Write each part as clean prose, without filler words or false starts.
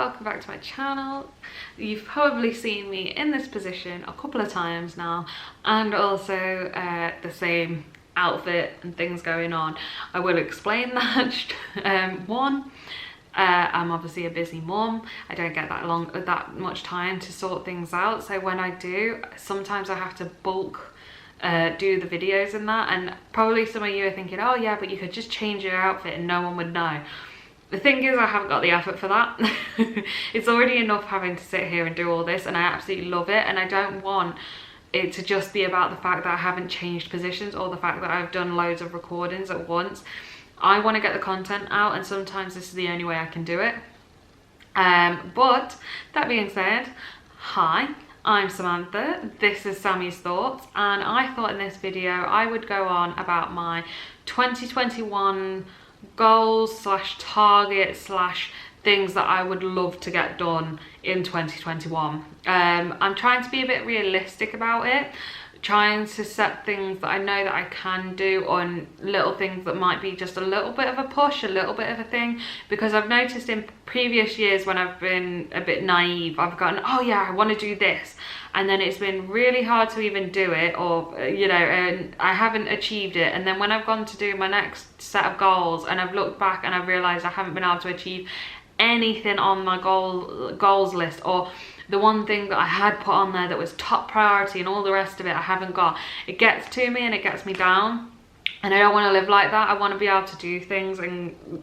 welcome back to my channel. You've probably seen me in this position a couple of times now, and also the same outfit and things going on. I will explain that. I'm obviously a busy mum. I don't get that much time to sort things out, so when I do, sometimes I have to bulk do the videos and that, and probably some of you are thinking, oh yeah, but you could just change your outfit and no one would know. The thing is, I haven't got the effort for that. It's already enough having to sit here and do all this, and I absolutely love it, and I don't want it to just be about the fact that I haven't changed positions or the fact that I've done loads of recordings at once. I want to get the content out, and sometimes this is the only way I can do it. But that being said, hi, I'm Samantha, this is Sammy's Thoughts, and I thought in this video I would go on about my 2021 goals slash targets slash things that I would love to get done in 2021. I'm trying to be a bit realistic about it, trying to set things that I know that I can do on little things that might be just a little bit of a push, a little bit of a thing, because I've noticed in previous years when I've been a bit naive, I've gotten, oh yeah, I want to do this, and then it's been really hard to even do it, or you know, and I haven't achieved it. And then when I've gone to do my next set of goals and I've looked back and I've realized I haven't been able to achieve anything on my goals list, or the one thing that I had put on there that was top priority and all the rest of it I haven't got, it gets to me and it gets me down, and I don't want to live like that. I want to be able to do things, and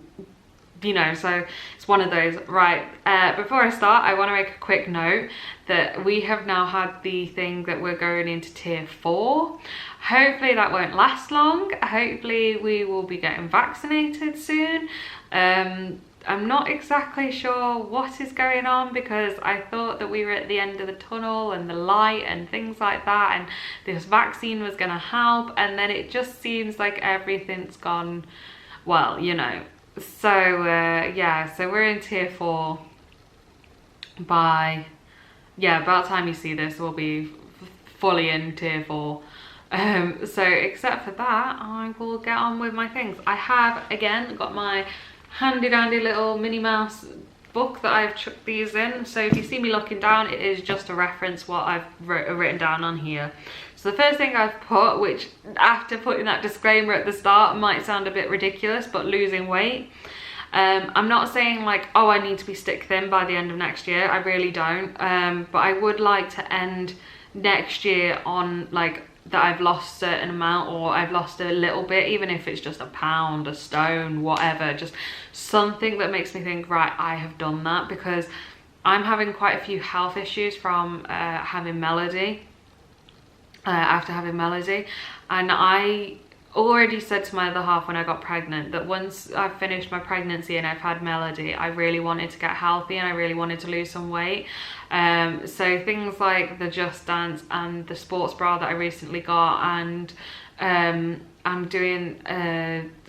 you know, so it's one of those. Right, before I start, I want to make a quick note that we have now had the thing that we're going into tier 4. Hopefully that won't last long. Hopefully we will be getting vaccinated soon. I'm not exactly sure what is going on, because I thought that we were at the end of the tunnel and the light and things like that, and this vaccine was going to help, and then it just seems like everything's gone, well, you know. So yeah, so we're in tier 4 by, yeah, about the time you see this we'll be fully in tier 4. So except for that, I will get on with my things. I have again got my handy dandy little Minnie Mouse book that I've chucked these in, so if you see me looking down, it is just to reference what I've written down on here. So the first thing I've put, which after putting that disclaimer at the start might sound a bit ridiculous, but losing weight. I'm not saying like, oh, I need to be stick thin by the end of next year. I really don't, but I would like to end next year on like that I've lost a certain amount, or I've lost a little bit, even if it's just a pound, a stone, whatever, just something that makes me think, right, I have done that, because I'm having quite a few health issues from having Melody, after having Melody, and I already said to my other half when I got pregnant that once I've finished my pregnancy and I've had Melody, I really wanted to get healthy and I really wanted to lose some weight. So things like the Just Dance and the sports bra that I recently got, and I'm doing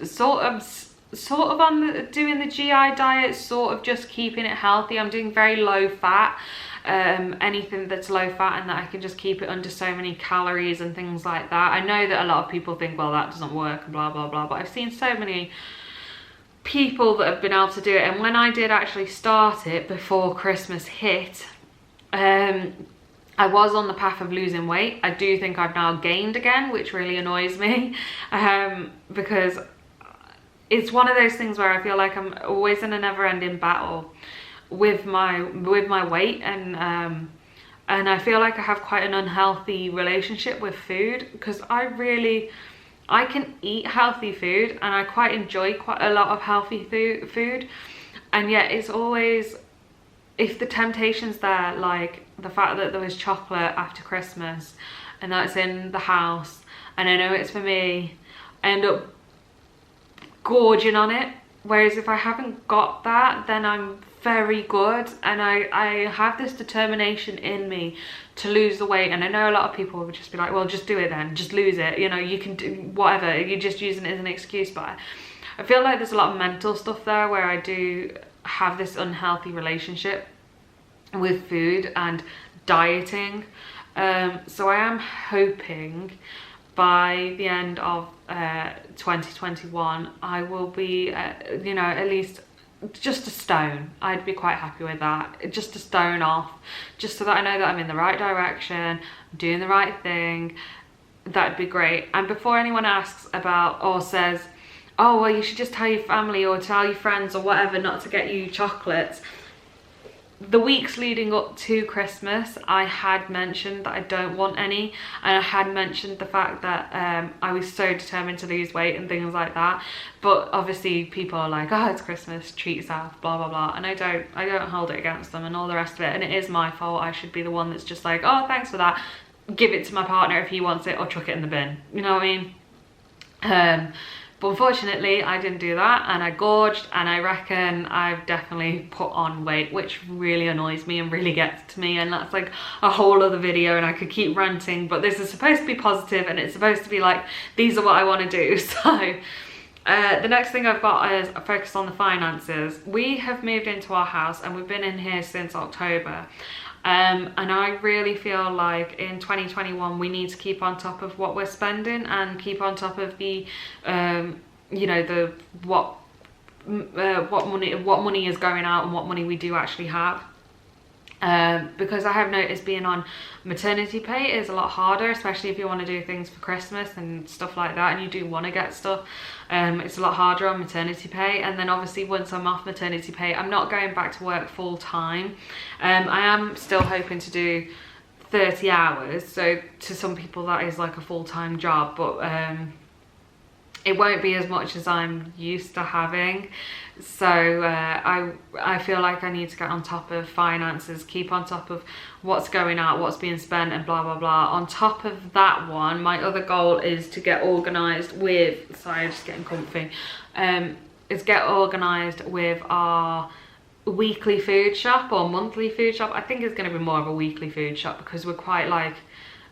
sort of on doing the GI diet, sort of just keeping it healthy. I'm doing very low fat, anything that's low fat and that I can just keep it under so many calories and things like that. I know that a lot of people think, well, that doesn't work and blah blah blah, but I've seen so many people that have been able to do it, and when I did actually start it before Christmas hit, I was on the path of losing weight. I do think I've now gained again, which really annoys me, because it's one of those things where I feel like I'm always in a never-ending battle with my weight, and I feel like I have quite an unhealthy relationship with food, because I can eat healthy food and I quite enjoy quite a lot of healthy food, and yet it's always, if the temptation's there, like the fact that there was chocolate after Christmas and that's in the house and I know it's for me, I end up gorging on it. Whereas if I haven't got that, then I'm very good, and I have this determination in me to lose the weight. And I know a lot of people would just be like, well, just do it then, just lose it, you know, you can do whatever, you're just using it as an excuse. But I feel like there's a lot of mental stuff there where I do have this unhealthy relationship with food and dieting. So I am hoping by the end of 2021 I will be you know, at least just a stone. I'd be quite happy with that. Just a stone off, just so that I know that I'm in the right direction, doing the right thing. That'd be great. And before anyone asks about or says, oh, well, you should just tell your family or tell your friends or whatever not to get you chocolates. The weeks leading up to Christmas, I had mentioned that I don't want any, and I had mentioned the fact that I was so determined to lose weight and things like that. But obviously people are like, oh, it's Christmas, treat yourself, blah blah blah, and I don't hold it against them and all the rest of it. And it is my fault. I should be the one that's just like, oh, thanks for that, give it to my partner if he wants it, or chuck it in the bin, you know what I mean? But unfortunately I didn't do that, and I gorged, and I reckon I've definitely put on weight, which really annoys me and really gets to me, and that's like a whole other video, and I could keep ranting, but this is supposed to be positive and it's supposed to be like, these are what I want to do. So the next thing I've got is a focus on the finances. We have moved into our house and we've been in here since October. And I really feel like in 2021 we need to keep on top of what we're spending and keep on top of the you know, the what money is going out and what money we do actually have. Because I have noticed being on maternity pay is a lot harder, especially if you want to do things for Christmas and stuff like that, and you do want to get stuff. It's a lot harder on maternity pay. And then obviously once I'm off maternity pay, I'm not going back to work full time. I am still hoping to do 30 hours, so to some people that is like a full-time job, but it won't be as much as I'm used to having. So I feel like I need to get on top of finances, keep on top of what's going out, what's being spent, and blah blah blah. On top of that one, my other goal is to get organised with, sorry, just getting comfy, is get organised with our weekly food shop or monthly food shop. I think it's going to be more of a weekly food shop, because we're quite like,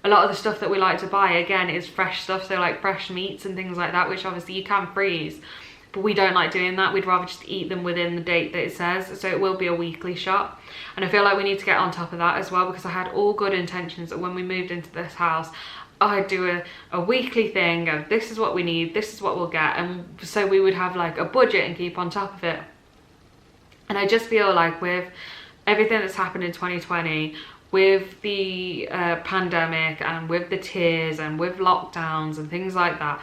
a lot of the stuff that we like to buy, again, is fresh stuff, so like fresh meats and things like that, which obviously you can freeze, but we don't like doing that. We'd rather just eat them within the date that it says, so it will be a weekly shop. And I feel like we need to get on top of that as well, because I had all good intentions that when we moved into this house, I'd do a weekly thing of, this is what we need, this is what we'll get, and so we would have like a budget and keep on top of it. And I just feel like with everything that's happened in 2020, with the pandemic and with the tears and with lockdowns and things like that,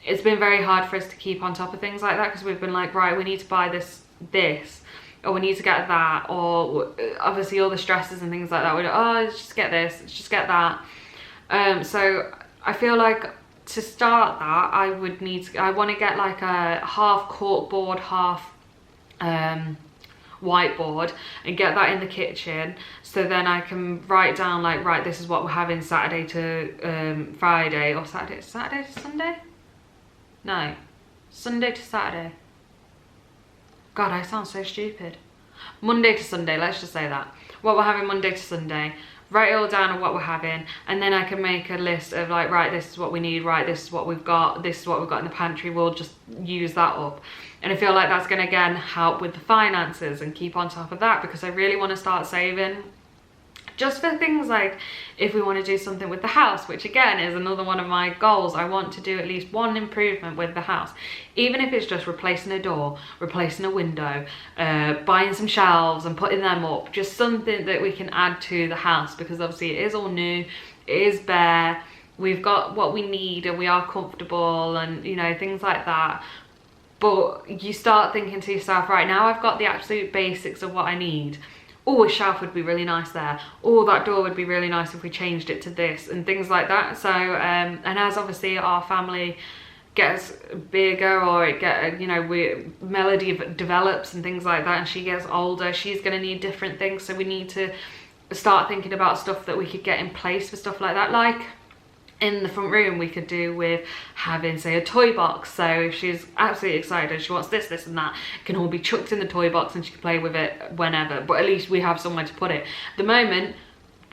it's been very hard for us to keep on top of things like that, because we've been like, right, we need to buy this, or we need to get that, or obviously all the stresses and things like that. We're like, oh, let's just get this, let's just get that. So I feel like to start that, I would need to, I want to get like a half corkboard, half whiteboard, and get that in the kitchen, so then I can write down like, right, this is what we're having Saturday to Friday, or Saturday to Sunday? No, Sunday to Saturday. God, I sound so stupid. Monday to Sunday, let's just say that. What we're having Monday to Sunday, write it all down of what we're having, and then I can make a list of like, right, this is what we need, right, this is what we've got, this is what we've got in the pantry, we'll just use that up. And I feel like that's going to again help with the finances and keep on top of that, because I really want to start saving just for things like if we want to do something with the house, which again is another one of my goals. I want to do at least one improvement with the house, even if it's just replacing a door, replacing a window, buying some shelves and putting them up, just something that we can add to the house, because obviously it is all new, it is bare, we've got what we need and we are comfortable, and you know, things like that. But you start thinking to yourself, right, now I've got the absolute basics of what I need. Oh, a shelf would be really nice there. Oh, that door would be really nice if we changed it to this, and things like that. So and as obviously our family gets bigger, or it get, you know, Melody develops and things like that, and she gets older, she's going to need different things. So we need to start thinking about stuff that we could get in place for stuff like that. Like in the front room, we could do with having, say, a toy box. So if she's absolutely excited, she wants this and that, it can all be chucked in the toy box and she can play with it whenever, but at least we have somewhere to put it. At the moment,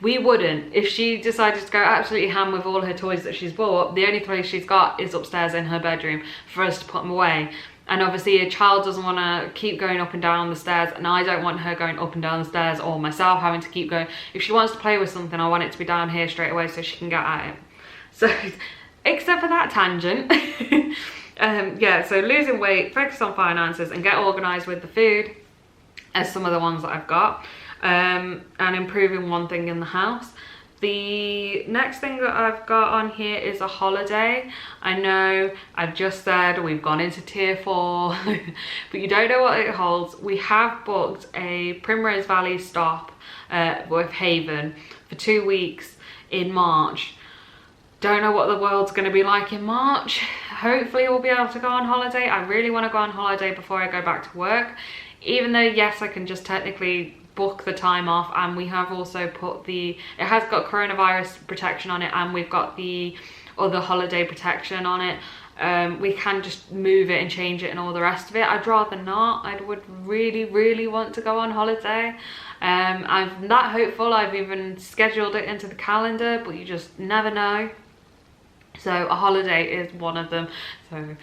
we wouldn't. If she decided to go absolutely ham with all her toys that she's bought, the only place she's got is upstairs in her bedroom for us to put them away. And obviously a child doesn't want to keep going up and down the stairs, and I don't want her going up and down the stairs, or myself having to keep going. If she wants to play with something, I want it to be down here straight away so she can get at it. So, except for that tangent, Yeah, so losing weight, focus on finances, and get organized with the food as some of the ones that I've got, and improving one thing in the house. The next thing that I've got on here is a holiday. I know I've just said we've gone into tier 4, but you don't know what it holds. We have booked a Primrose Valley stop with Haven for 2 weeks in March. Don't know what the world's going to be like in March. Hopefully we'll be able to go on holiday. I really want to go on holiday before I go back to work, even though yes, I can just technically book the time off, and we have also put it has got coronavirus protection on it, and we've got the other holiday protection on it. We can just move it and change it and all the rest of it. I'd rather not. I would really want to go on holiday. I'm that hopeful. I've even scheduled it into the calendar, but you just never know. So a holiday is one of them. So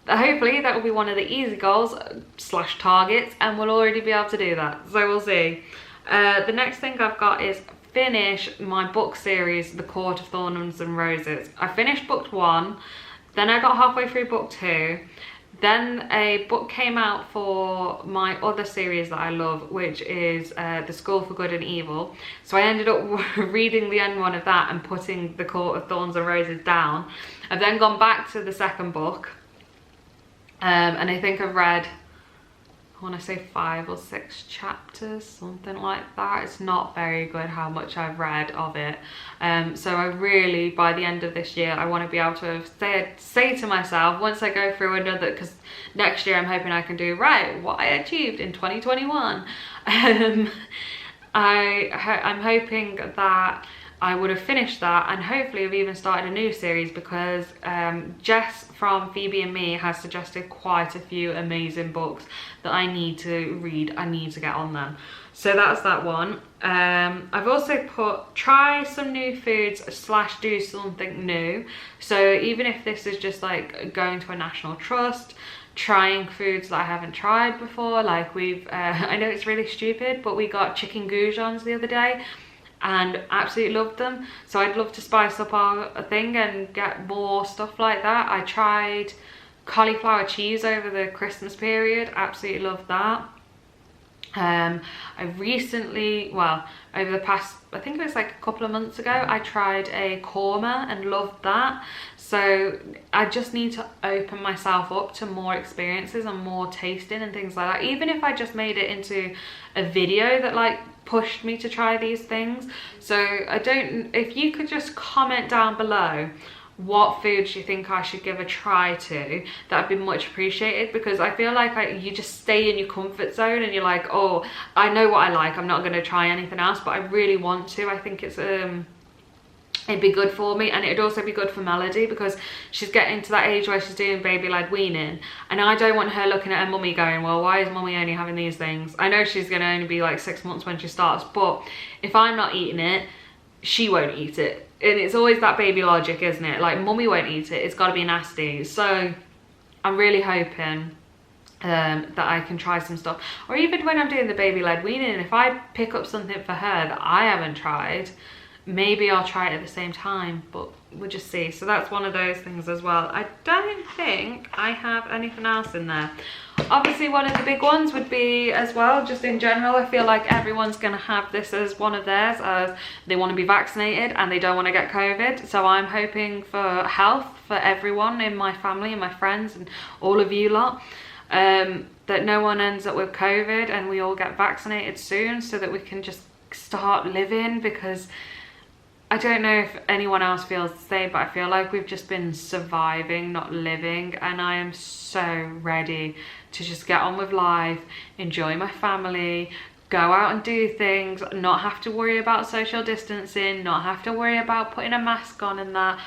hopefully that will be one of the easy goals / targets, and we'll already be able to do that. So we'll see. The next thing I've got is finish my book series, The Court of Thorns and Roses. I finished book 1, then I got halfway through book 2. Then a book came out for my other series that I love, which is The School for Good and Evil. So I ended up reading the end one of that and putting The Court of Thorns and Roses down. I've then gone back to the second book, and I think I've read, I want to say 5 or 6 chapters, something like that. It's not very good how much I've read of it. So I really, by the end of this year, I want to be able to say to myself, once I go through another, because next year I'm hoping I can do what I achieved in 2021. I'm hoping that I would have finished that, and hopefully I've even started a new series, because Jess from Phoebe and Me has suggested quite a few amazing books that I need to read. I need to get on them. So that's that one. I've also put try some new foods / do something new. So even if this is just like going to a national trust, trying foods that I haven't tried before, like I know it's really stupid, but we got chicken goujons the other day and absolutely loved them. So I'd love to spice up our thing and get more stuff like that. I tried cauliflower cheese over the Christmas period, absolutely loved that. I recently, over the past, I think it was like a couple of months ago, I tried a korma and loved that. So I just need to open myself up to more experiences and more tasting and things like that. Even if I just made it into a video that like pushed me to try these things. So if you could just comment down below what foods you think I should give a try to, that'd be much appreciated, because I feel like you just stay in your comfort zone and you're like, oh, I know what I like, I'm not going to try anything else, but I really want to. I think it's it'd be good for me, and it'd also be good for Melody, because she's getting to that age where she's doing baby-led weaning, and I don't want her looking at her mummy going, well, why is mummy only having these things? I know she's going to only be like 6 months when she starts, but if I'm not eating it, she won't eat it. And it's always that baby logic, isn't it? Like, mummy won't eat it, it's got to be nasty. So I'm really hoping that I can try some stuff, or even when I'm doing the baby-led weaning, if I pick up something for her that I haven't tried, maybe I'll try it at the same time, but we'll just see. So that's one of those things as well. I don't think I have anything else in there. Obviously one of the big ones would be as well, just in general, I feel like everyone's going to have this as one of theirs, as they want to be vaccinated and they don't want to get COVID. So I'm hoping for health for everyone in my family and my friends and all of you lot, that no one ends up with COVID and we all get vaccinated soon, so that we can just start living. Because I don't know if anyone else feels the same, but I feel like we've just been surviving, not living, and I am so ready to just get on with life, enjoy my family, go out and do things, not have to worry about social distancing, not have to worry about putting a mask on and that.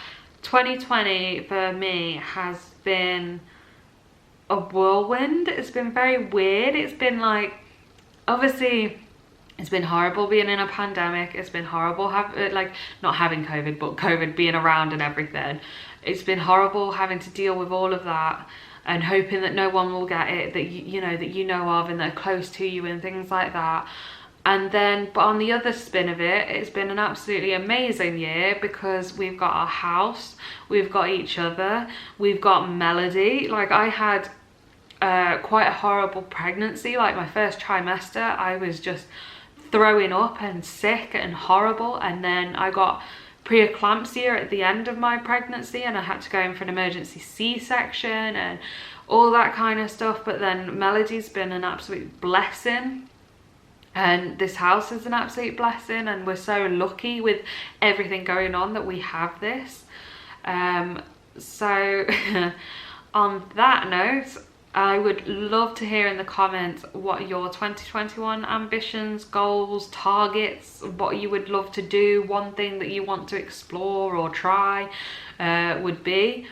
2020 for me has been a whirlwind. It's been very weird. It's been like, obviously, it's been horrible being in a pandemic. It's been horrible not having COVID, but COVID being around and everything. It's been horrible having to deal with all of that and hoping that no one will get it that you know of and that are close to you and things like that. And then, but on the other spin of it, it's been an absolutely amazing year because we've got our house, we've got each other, we've got Melody. Like, I had quite a horrible pregnancy. Like, my first trimester, I was just throwing up and sick and horrible, and then I got preeclampsia at the end of my pregnancy and I had to go in for an emergency C-section and all that kind of stuff. But then Melody's been an absolute blessing, and this house is an absolute blessing, and we're so lucky with everything going on that we have this. So on that note, I would love to hear in the comments what your 2021 ambitions, goals, targets, what you would love to do, one thing that you want to explore or try would be.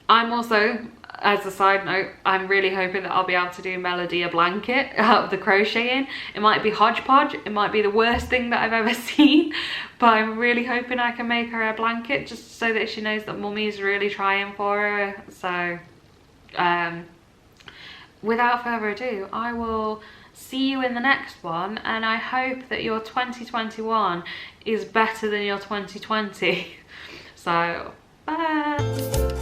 I'm also, as a side note, I'm really hoping that I'll be able to do Melody a blanket out of the crocheting. It might be hodgepodge, it might be the worst thing that I've ever seen, but I'm really hoping I can make her a blanket just so that she knows that mummy's really trying for her. So without further ado, I will see you in the next one, and I hope that your 2021 is better than your 2020. So, bye!